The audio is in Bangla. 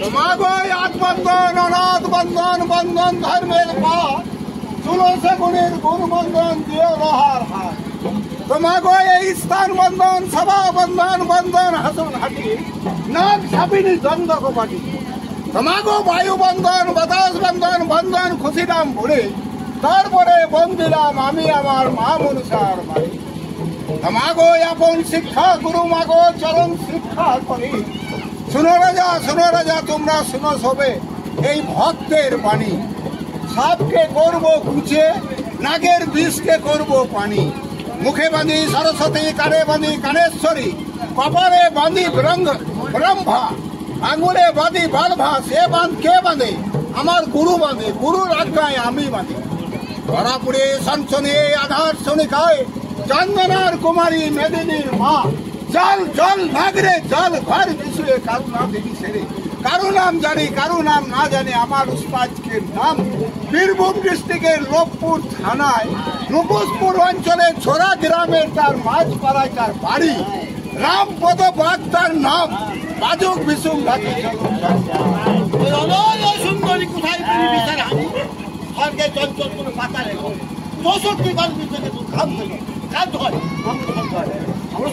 তোমাগো আজ বন্ধন অনাথ বন্ধন বন্ধন ধর্মের পথ তুলসে গুণের গুণ বন্ধন দিও রহার হাত তোমাগো এই স্থান বন্ধন সভা বন্ধন বন্ধন হাসন হাটি নাম ছাপিনি দ্বন্দ্ব কপাটি তোমাগো বায়ু বন্ধন বাতাস বন্ধন বন্ধন খুশিরাম ভুলে তারপরে বন্দিলাম আমি আমার মা মনুষার বাড়ি তোমাগো আপন শিক্ষা গুরু মাগো চরণ শিক্ষা করি শুনো রাজা তোমরা শুনো সবে এই ভক্তের বাণী সাপকে করব কুচে নাগের বিষকে করব পানি মুখে বাঁধি সরস্বতী কানে বাঁধি কানেশ্বরী কপালে বাঁধি ব্রহ্মা আঙুলে বাঁধি বালভা সে কে বাঁধে আমার গুরু বাঁধে গুরুর আজ্ঞায় আমি বাঁধি ধরাপুরে সনসনে আধার শনিকায় চন্দনার কুমারী মেদিনীর মা জল জল নাগরে জল ঘর বিষয়ে কারুণা দেবী সেরে কারু নাম জানি কারু নাম না জানি আমার উস্তাদকে নাম বীরভূম ডিস্ট্রিক্টের লোকপুর থানায় নুপুসপুর অঞ্চলের ছোড়া গ্রামের তার মাঝপাড়ায় তার বাড়ি রামপদ বাগ তার নাম বাজক বিশুম ঢাকি সুন্দরী কোথায় স্বর্গে চঞ্চল কোনো পাতা রেখো 64 গল্পের থেকে তুই খাম থেকে কাজ হয় আমরা